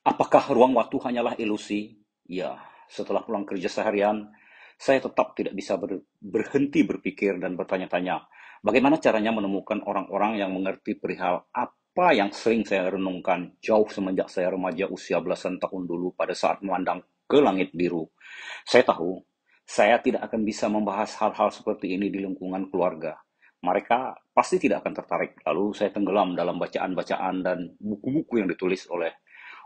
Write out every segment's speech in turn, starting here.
Apakah ruang waktu hanyalah ilusi? Ya, setelah pulang kerja seharian, saya tetap tidak bisa berhenti berpikir dan bertanya-tanya, bagaimana caranya menemukan orang-orang yang mengerti perihal apa yang sering saya renungkan jauh semenjak saya remaja usia belasan tahun dulu pada saat memandang ke langit biru. Saya tahu, saya tidak akan bisa membahas hal-hal seperti ini di lingkungan keluarga. Mereka pasti tidak akan tertarik. Lalu saya tenggelam dalam bacaan-bacaan dan buku-buku yang ditulis oleh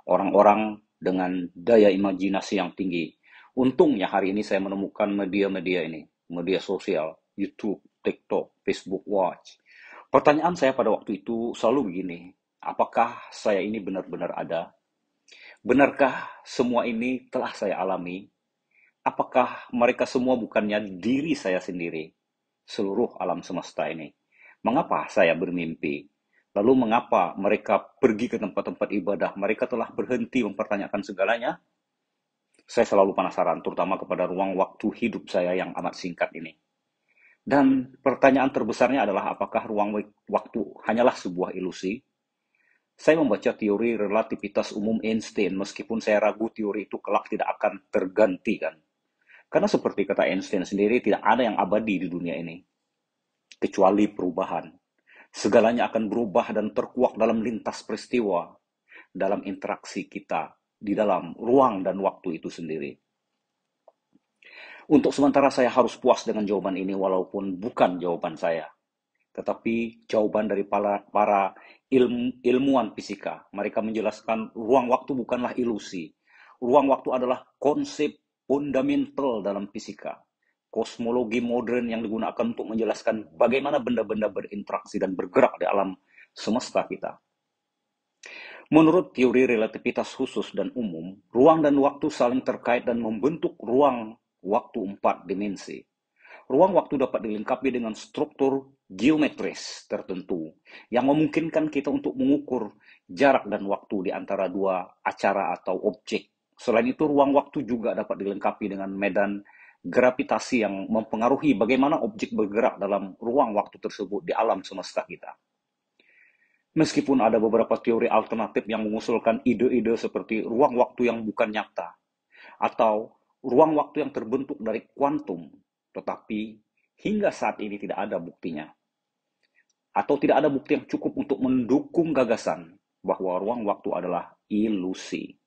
orang-orang dengan daya imajinasi yang tinggi. Untungnya hari ini saya menemukan media-media ini, media sosial, YouTube, TikTok, Facebook Watch. Pertanyaan saya pada waktu itu selalu begini, apakah saya ini benar-benar ada? Benarkah semua ini telah saya alami? Apakah mereka semua bukannya diri saya sendiri? Seluruh alam semesta ini. Mengapa saya bermimpi? Lalu mengapa mereka pergi ke tempat-tempat ibadah? Mereka telah berhenti mempertanyakan segalanya? Saya selalu penasaran, terutama kepada ruang waktu hidup saya yang amat singkat ini. Dan pertanyaan terbesarnya adalah apakah ruang waktu hanyalah sebuah ilusi? Saya membaca teori relativitas umum Einstein meskipun saya ragu teori itu kelak tidak akan tergantikan. Karena seperti kata Einstein sendiri, tidak ada yang abadi di dunia ini, kecuali perubahan. Segalanya akan berubah dan terkuak dalam lintas peristiwa, dalam interaksi kita, di dalam ruang dan waktu itu sendiri. Untuk sementara saya harus puas dengan jawaban ini walaupun bukan jawaban saya, tetapi jawaban dari para ilmuwan fisika. Mereka menjelaskan ruang waktu bukanlah ilusi. Ruang waktu adalah konsep fundamental dalam fisika. Kosmologi modern yang digunakan untuk menjelaskan bagaimana benda-benda berinteraksi dan bergerak di alam semesta kita. Menurut teori relativitas khusus dan umum, ruang dan waktu saling terkait dan membentuk ruang waktu 4 dimensi. Ruang waktu dapat dilengkapi dengan struktur geometris tertentu yang memungkinkan kita untuk mengukur jarak dan waktu di antara dua acara atau objek. Selain itu, ruang waktu juga dapat dilengkapi dengan medan gravitasi yang mempengaruhi bagaimana objek bergerak dalam ruang waktu tersebut di alam semesta kita. Meskipun ada beberapa teori alternatif yang mengusulkan ide-ide seperti ruang waktu yang bukan nyata atau ruang waktu yang terbentuk dari kuantum, tetapi hingga saat ini tidak ada buktinya. Atau tidak ada bukti yang cukup untuk mendukung gagasan bahwa ruang waktu adalah ilusi.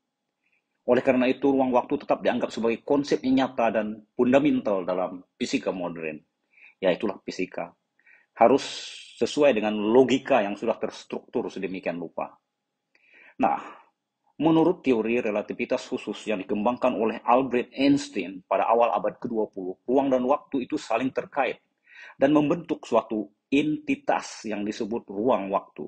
Oleh karena itu, ruang waktu tetap dianggap sebagai konsep yang nyata dan fundamental dalam fisika modern. Yaitulah fisika. Harus sesuai dengan logika yang sudah terstruktur sedemikian rupa. Nah, menurut teori relativitas khusus yang dikembangkan oleh Albert Einstein pada awal abad ke-20, ruang dan waktu itu saling terkait dan membentuk suatu entitas yang disebut ruang waktu.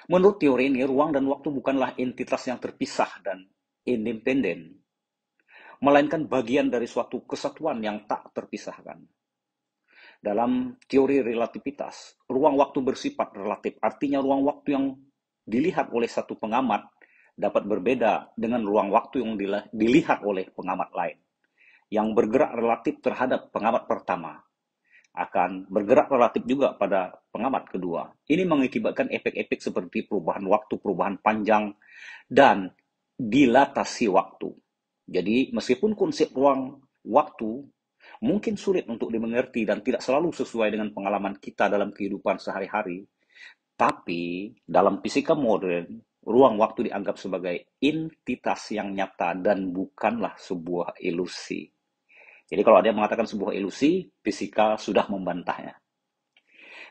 Menurut teori ini, ruang dan waktu bukanlah entitas yang terpisah dan independen, melainkan bagian dari suatu kesatuan yang tak terpisahkan. Dalam teori relativitas, ruang waktu bersifat relatif, artinya ruang waktu yang dilihat oleh satu pengamat dapat berbeda dengan ruang waktu yang dilihat oleh pengamat lain. Yang bergerak relatif terhadap pengamat pertama akan bergerak relatif juga pada pengamat kedua. Ini mengakibatkan efek-efek seperti perubahan waktu, perubahan panjang, dan dilatasi waktu. Jadi, meskipun konsep ruang waktu mungkin sulit untuk dimengerti dan tidak selalu sesuai dengan pengalaman kita dalam kehidupan sehari-hari, tapi dalam fisika modern, ruang waktu dianggap sebagai entitas yang nyata dan bukanlah sebuah ilusi. Jadi kalau ada yang mengatakan sebuah ilusi, fisika sudah membantahnya.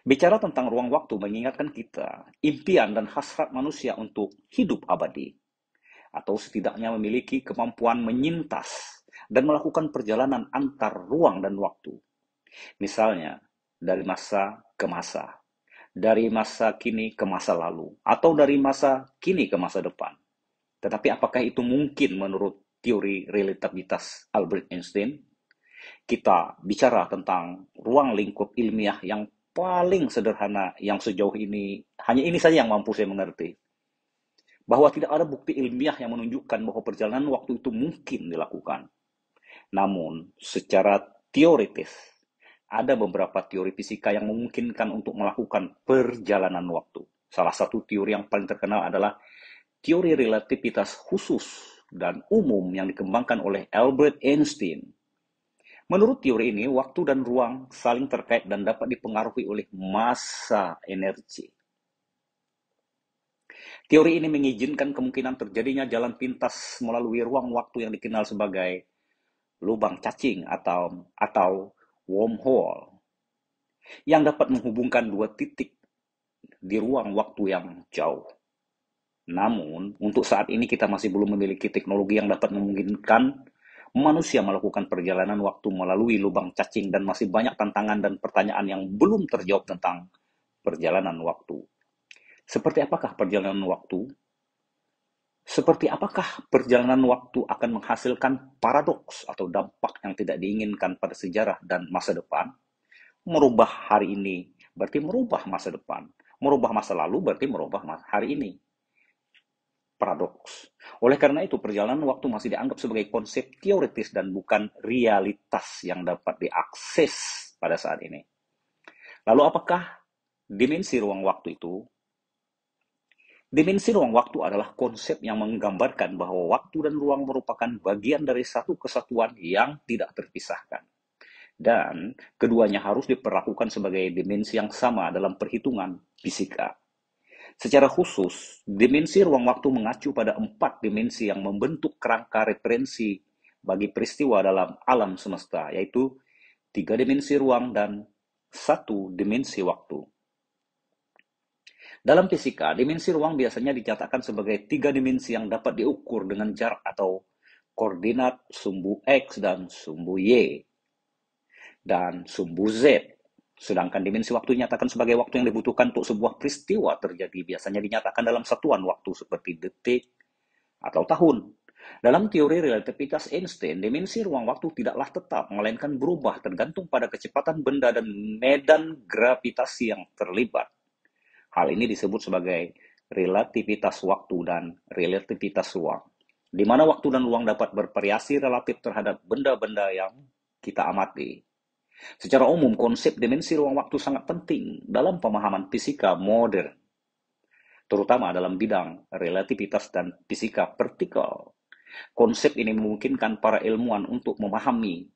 Bicara tentang ruang waktu mengingatkan kita impian dan hasrat manusia untuk hidup abadi, atau setidaknya memiliki kemampuan menyintas dan melakukan perjalanan antar ruang dan waktu. Misalnya, dari masa ke masa, dari masa kini ke masa lalu, atau dari masa kini ke masa depan. Tetapi apakah itu mungkin menurut teori relativitas Albert Einstein? Kita bicara tentang ruang lingkup ilmiah yang paling sederhana yang sejauh ini, hanya ini saja yang mampu saya mengerti. Bahwa tidak ada bukti ilmiah yang menunjukkan bahwa perjalanan waktu itu mungkin dilakukan. Namun, secara teoritis, ada beberapa teori fisika yang memungkinkan untuk melakukan perjalanan waktu. Salah satu teori yang paling terkenal adalah teori relativitas khusus dan umum yang dikembangkan oleh Albert Einstein. Menurut teori ini, waktu dan ruang saling terkait dan dapat dipengaruhi oleh massa energi. Teori ini mengizinkan kemungkinan terjadinya jalan pintas melalui ruang waktu yang dikenal sebagai lubang cacing atau wormhole yang dapat menghubungkan dua titik di ruang waktu yang jauh. Namun, untuk saat ini kita masih belum memiliki teknologi yang dapat memungkinkan manusia melakukan perjalanan waktu melalui lubang cacing dan masih banyak tantangan dan pertanyaan yang belum terjawab tentang perjalanan waktu. Seperti apakah perjalanan waktu? Seperti apakah perjalanan waktu akan menghasilkan paradoks atau dampak yang tidak diinginkan pada sejarah dan masa depan? Merubah hari ini berarti merubah masa depan. Merubah masa lalu berarti merubah hari ini. Paradoks. Oleh karena itu, perjalanan waktu masih dianggap sebagai konsep teoritis dan bukan realitas yang dapat diakses pada saat ini. Lalu apakah dimensi ruang waktu itu? Dimensi ruang waktu adalah konsep yang menggambarkan bahwa waktu dan ruang merupakan bagian dari satu kesatuan yang tidak terpisahkan. Dan keduanya harus diperlakukan sebagai dimensi yang sama dalam perhitungan fisika. Secara khusus, dimensi ruang waktu mengacu pada 4 dimensi yang membentuk kerangka referensi bagi peristiwa dalam alam semesta, yaitu 3 dimensi ruang dan 1 dimensi waktu. Dalam fisika, dimensi ruang biasanya dinyatakan sebagai 3 dimensi yang dapat diukur dengan jarak atau koordinat sumbu X dan sumbu Y dan sumbu Z. Sedangkan dimensi waktu dinyatakan sebagai waktu yang dibutuhkan untuk sebuah peristiwa terjadi, biasanya dinyatakan dalam satuan waktu seperti detik atau tahun. Dalam teori relativitas Einstein, dimensi ruang waktu tidaklah tetap, melainkan berubah tergantung pada kecepatan benda dan medan gravitasi yang terlibat. Hal ini disebut sebagai relativitas waktu dan relativitas ruang, di mana waktu dan ruang dapat bervariasi relatif terhadap benda-benda yang kita amati. Secara umum, konsep dimensi ruang waktu sangat penting dalam pemahaman fisika modern, terutama dalam bidang relativitas dan fisika partikel. Konsep ini memungkinkan para ilmuwan untuk memahami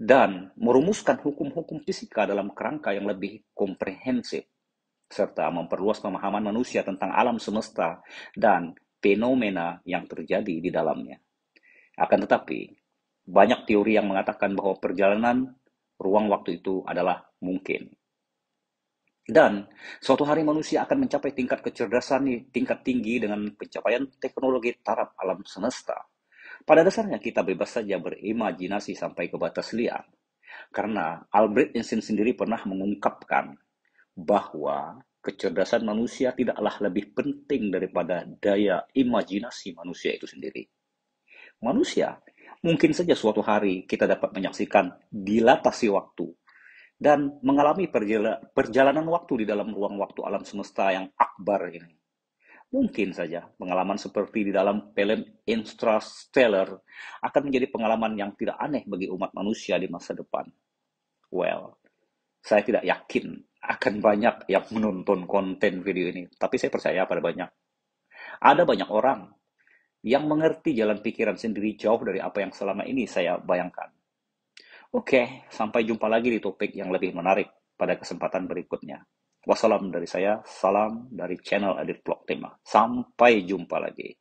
dan merumuskan hukum-hukum fisika dalam kerangka yang lebih komprehensif, serta memperluas pemahaman manusia tentang alam semesta dan fenomena yang terjadi di dalamnya. Akan tetapi, banyak teori yang mengatakan bahwa perjalanan ruang waktu itu adalah mungkin. Dan suatu hari manusia akan mencapai tingkat kecerdasan tingkat tinggi dengan pencapaian teknologi taraf alam semesta. Pada dasarnya kita bebas saja berimajinasi sampai ke batas liar. Karena Albert Einstein sendiri pernah mengungkapkan bahwa kecerdasan manusia tidaklah lebih penting daripada daya imajinasi manusia itu sendiri. Manusia, mungkin saja suatu hari kita dapat menyaksikan dilatasi waktu dan mengalami perjalanan waktu di dalam ruang waktu alam semesta yang akbar ini. Mungkin saja pengalaman seperti di dalam film Interstellar akan menjadi pengalaman yang tidak aneh bagi umat manusia di masa depan. Well, saya tidak yakin akan banyak yang menonton konten video ini, tapi saya percaya pada banyak. Ada banyak orang yang mengerti jalan pikiran sendiri jauh dari apa yang selama ini saya bayangkan. Oke, sampai jumpa lagi di topik yang lebih menarik pada kesempatan berikutnya. Wassalam dari saya, salam dari channel Edit Vlog Tema. Sampai jumpa lagi.